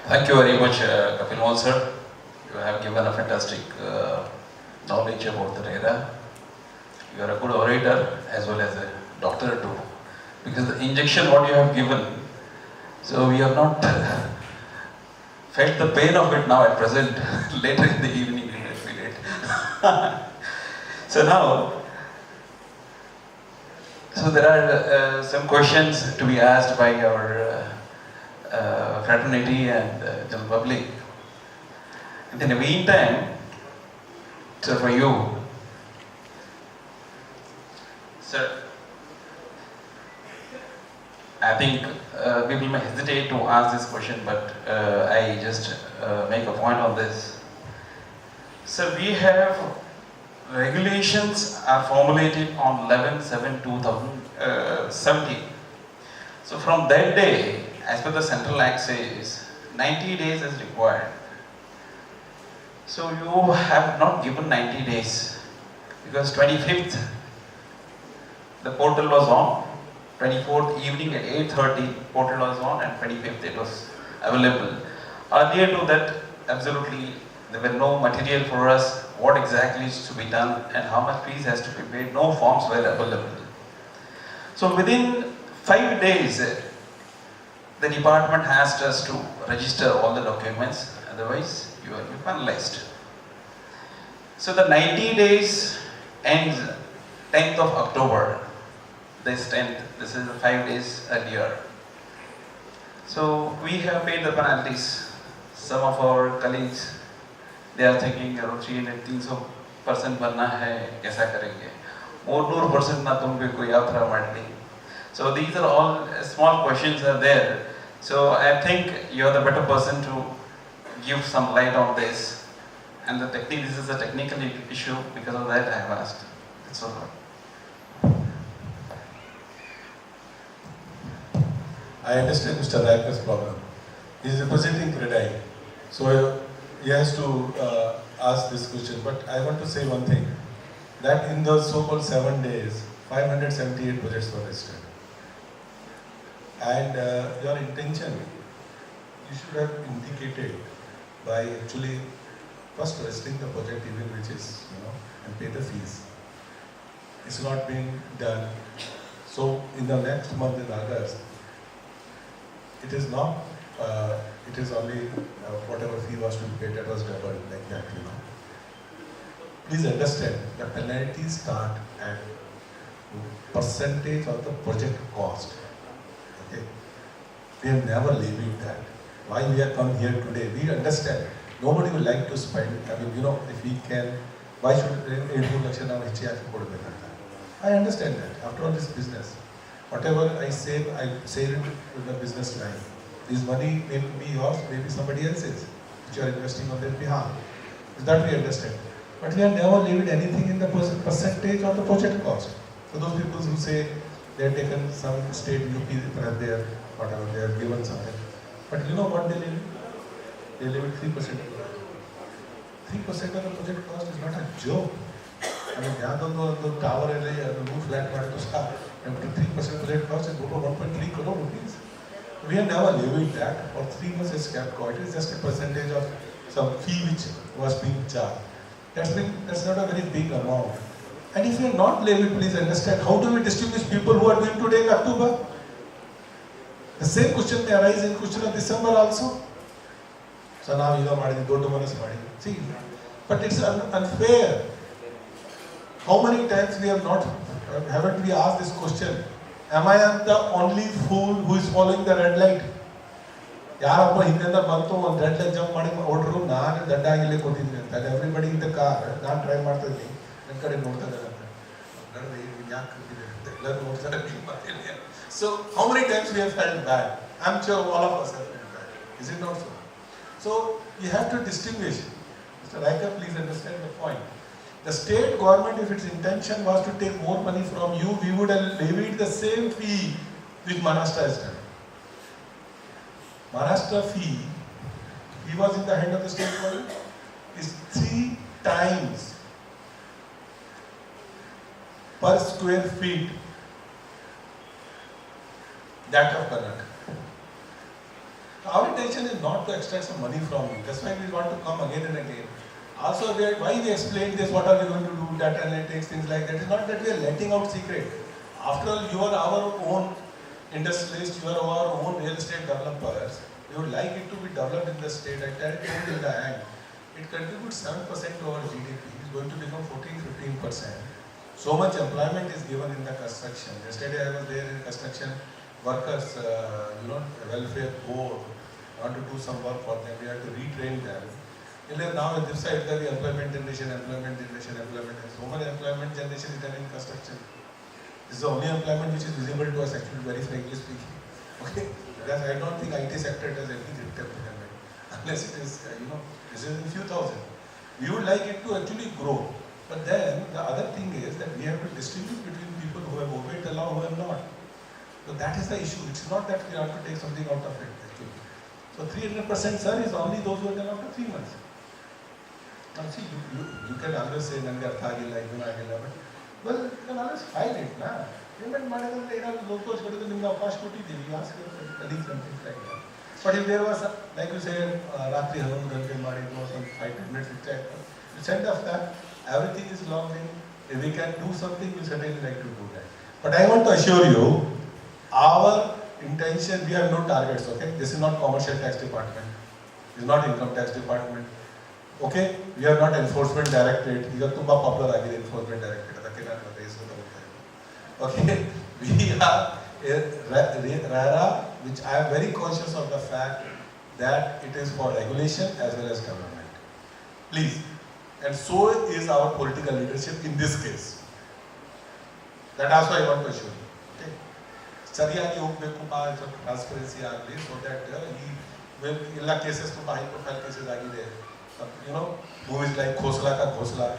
Thank you very much, Kapil sir. You have given a fantastic knowledge about the RERA. You are a good orator as well as a doctor too. Because the injection what you have given, so we have not felt the pain of it now at present. Later in the evening we will feel it. So now, so there are some questions to be asked by our fraternity and general public. And in the meantime, so for you, sir, I think people may hesitate to ask this question, but I just make a point on this. So we have regulations are formulated on 11/7/2017. So from that day, as per the Central Act says, 90 days is required. So you have not given 90 days because 25th the portal was on, 24th evening at 8:30 portal was on, and 25th it was available. Earlier to that, absolutely there were no material for us what exactly is to be done and how much fees has to be paid. No forms were available. So within 5 days, the department asked us to register all the documents, otherwise you will be penalized. So the 90 days ends 10th of October. This 10th, this is 5 days earlier. So we have paid the penalties. Some of our colleagues, they are thinking 300-300% बनना है, कैसा करेंगे? और 100% ना तुम भी कोई यात्रा मारनी. So these are all small questions are there. So I think you are the better person to give some light on this. And this is a technical issue, because of that I have asked. That's all. I understand Mr. Raikar's problem. He is representing CREDI, so he has to ask this question. But I want to say one thing, that in those so-called 7 days, 578 projects were registered. And your intention, you should have indicated by actually first registering the project even which is, and pay the fees. It's not being done. So in the next month in August, it is not, it is only whatever fee was to be paid, that was doubled like that, Please understand, the penalties start at percentage of the project cost. Okay? We have never levied that. Why we have come here today? We understand. Nobody would like to spend, if we can, why should I understand that. After all, this business. Whatever I save it with the business line. This money may be yours, maybe somebody else's, which you are investing on their behalf. That we understand. But we have never levied anything in the percentage of the project cost. So those people who say they have taken some state UP, perhaps they are, whatever, they have given something. But you know what they levy? They levy 3%. 3% of the project cost is not a joke. I mean, the tower and the roof flat part to start. And 3% project cost is over 1.3 crore rupees. We have never levied that. For 3 months it's kept quiet. It is just a percentage of some fee which was being charged. That's not a very big amount. And if you are not levied, please understand, how do we distinguish people who are doing today in October? The same question may arise in question of December also. So now see, but it's unfair. How many times we have not, haven't we asked this question? Am I the only fool who is following the red light? Yaar, one red light jump order and everybody in the car, not try So how many times we have felt bad? I'm sure all of us have felt bad. Is it not so? So you have to distinguish. Mr. Raikar, please understand the point. The state government, if its intention was to take more money from you, we would have levied the same fee which Maharashtra has done. Maharashtra fee was in the hand of the state government, is 3 times per square feet that of Karnataka. Our intention is not to extract some money from you. That's why we want to come again and again. Also, why we explain this, what are we going to do, data analytics, things like that. It's not that we are letting out secret. After all, you are our own industrialists, you are our own real estate developers. We would like it to be developed in the state. I tell you in the end, it contributes 7% to our GDP. It's going to become 14-15%. So much employment is given in the construction. Yesterday I was there in construction workers, welfare board. I want to do some work for them. We have to retrain them. Now at this side there is employment generation. So much employment generation is done in construction. This is the only employment which is visible to us actually, very frankly speaking. Okay? Because I don't think IT sector does any employment. Unless it is, this is in few thousand. We would like it to actually grow. But then the other thing is that we have to distribute between people who have obeyed the law, who have not. So that is the issue. It's not that we have to take something out of it actually. So 300% sir is only those who are done after 3 months. Now see, you can always say Nanga Thagila, but well, you can always file it. Payment money locals go to the Ninga Pash Koti, you ask your colleagues and things like that. But if there was, like you say, Ratri Havan Gante Mari, some 5 minutes, you send us that, everything is logged in. If we can do something, we certainly like to do that. But I want to assure you, our intention, we have no targets, okay? This is not commercial tax department. This is not income tax department. Okay? We are not enforcement directorate. We are tumba popular agile enforcement directorate. Okay? We are RERA, which I am very conscious of the fact that it is for regulation as well as development. Please. And so is our political leadership in this case. That also I want to assure you. Okay? Sariyagi hogbeku transparency agli so that he will illa cases to high profile cases agide. Movies like Khosla ka Khosla.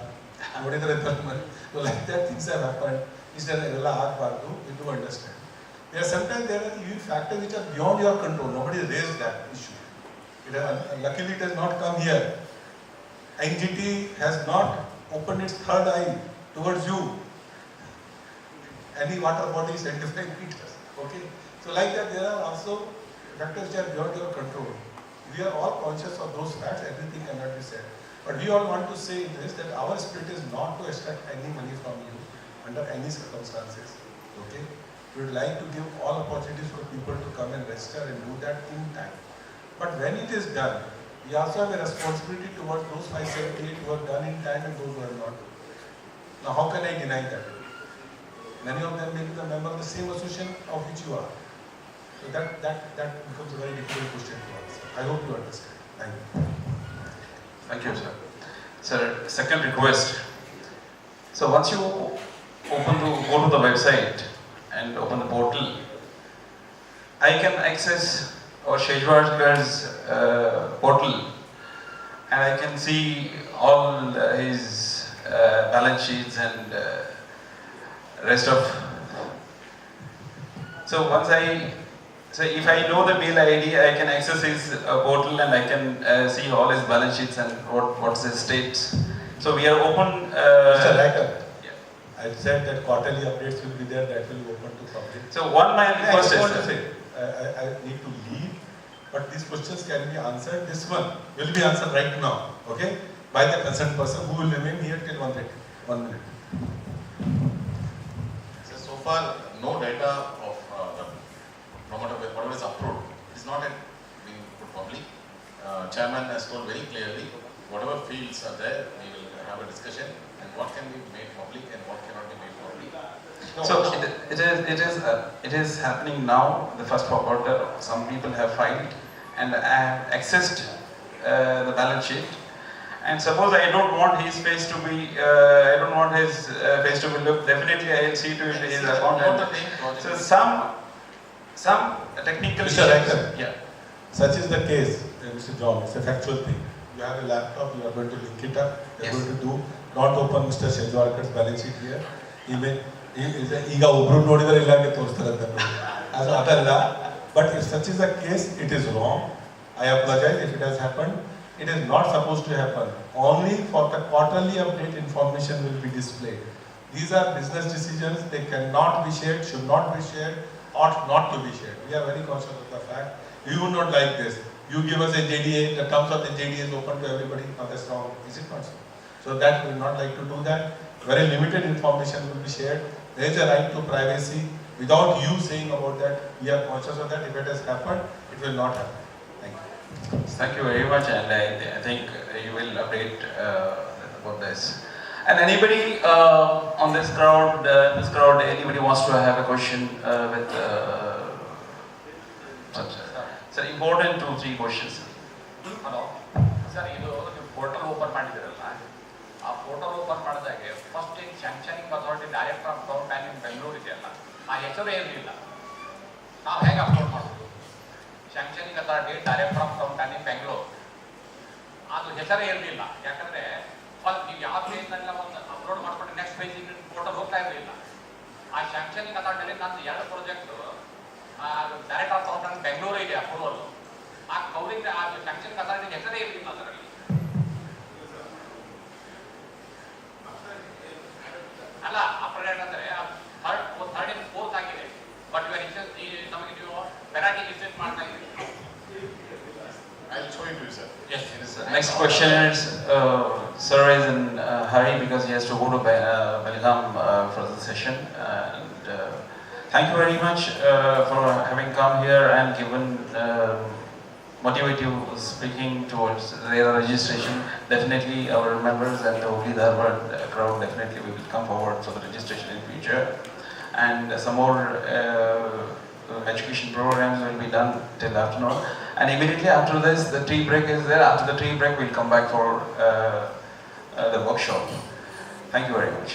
So like that things have happened. We do understand. Sometimes there are even factors which are beyond your control. Nobody raised that issue. Luckily it has not come here. NGT has not opened its third eye towards you. Any water body is 75 meters. Okay? So like that there are also factors which are beyond your control. We are all conscious of those facts, everything cannot be said. But we all want to say this, that our spirit is not to extract any money from you under any circumstances. Okay? We would like to give all opportunities for people to come and register and do that in time. But when it is done, we also have a responsibility towards those 578 who have done in time and those who have not. Now how can I deny that? Many of them may be the member of the same association of which you are. So that becomes a very difficult question to answer. I hope you understand. Thank you. Thank you, sir. Sir, second request. So once you go to the website and open the portal, I can access our Shejwarkar's portal and I can see all his balance sheets and rest of. So if I know the mail ID, I can access his portal and I can see all his balance sheets and what's his states. So we are open. Mr. Racker, I said that quarterly updates will be there, that will be open to public. So one my request is, I need to leave, but these questions can be answered. This one will be answered right now, okay? By the concerned person who will remain here till 1:30. 1 minute. So far, no data of the promoter, whatever is approved, is not being put public. Chairman has told very clearly, whatever fields are there, we will have a discussion and what can be made public and what cannot be made public. It is happening now. The first quarter, some people have filed and I have accessed the balance sheet. And suppose I don't want his face to be, face to be looked. Definitely, I will see to it his account. So some technical. Mr. Racker, yeah. Such is the case, Mr. John. It's a factual thing. You have a laptop. You are going to link it up. You are going to do. Not open Mr. Shejwarkar's balance sheet here. But if such is the case, it is wrong. I apologize if it has happened. It is not supposed to happen. Only for the quarterly update information will be displayed. These are business decisions. They cannot be shared, should not be shared, ought not to be shared. We are very conscious of the fact. You would not like this. You give us a JDA, the terms of the JDA is open to everybody. Now that's wrong, is it not so? So that we would not like to do that. Very limited information will be shared. There is a right to privacy. Without you saying about that, we are conscious of that. If it has happened, it will not happen. Thank you. Thank you very much, and I think you will update about this. And anybody on this crowd, anybody wants to have a question with sir, important 2-3 questions. Hello sir, ಇದು ನೀವು portal open ಮಾಡಿದಿರಲ್ಲ, ಆ portal open ಮಾಡಿದಾಗೆ first ಏನು sanctioning authority director of town planning Bengaluru ಇದೆಯಲ್ಲ, ಆ ಹೆಸರು ಇರಲಿಲ್ಲ. ನಾವು ಹೇಗೆ ಅಪ್ಲೋಡ್ ಮಾಡೋದು? Sanctioning authority director of town planning Bengaluru, ಅದು ಹೆಸರೇ ಇರಲಿಲ್ಲ. ಯಾಕಂದರೆ ಫಸ್ಟ್ ನೀವು ಯಾವ ಪೇಜ್ನೆಲ್ಲ ಒಂದು ಅಪ್ಲೋಡ್ ಮಾಡ್ಕೊಂಡು ನೆಕ್ಸ್ಟ್ ಪೇಜಿಗೆ ಪೋರ್ಟಲ್ ಹೋಗ್ತಾ ಇರಲಿಲ್ಲ. ಆ ಸ್ಯಾಂಕ್ಷನಿಂಗ್ ಅಥಾರಿಟಿಯಲ್ಲಿ ನಂದು 2 project director of town planning Bengaluru ಇದೆ ಅಪ್ರೂವಲ್. ಆ ಕೌರಿಂಗ್ ಆ ಸ್ಯಾಂಕ್ಷನ್ ಅಥಾರಿಟಿ ಹೆಸರೇ ಇರಲಿಲ್ಲ ಅದರಲ್ಲಿ. ಅಲ್ಲ, ಅಪ್ರೇಟ್ ಅಂದರೆ ಥರ್ಡ್ ಇನ್ ಫೋರ್ತ್ ಆಗಿದೆ. ಬಟ್ ನಮಗೆ ನೀವು ಪೆನಾಲ್ಟಿ ಲಿಸ್ಟ್ ಮಾಡ್ತಾ ಇದ್ದೀವಿ. I'll show it to you, sir. Yes. Next question is, sir is in hurry because he has to go to Belgaum for the session. And thank you very much for having come here and given motivative speaking towards RERA registration. Definitely our members and the Hubli Dharwad crowd definitely will come forward for the registration in future. And some more education programs will be done till afternoon. And immediately after this, the tea break is there. After the tea break, we'll come back for the workshop. Thank you very much.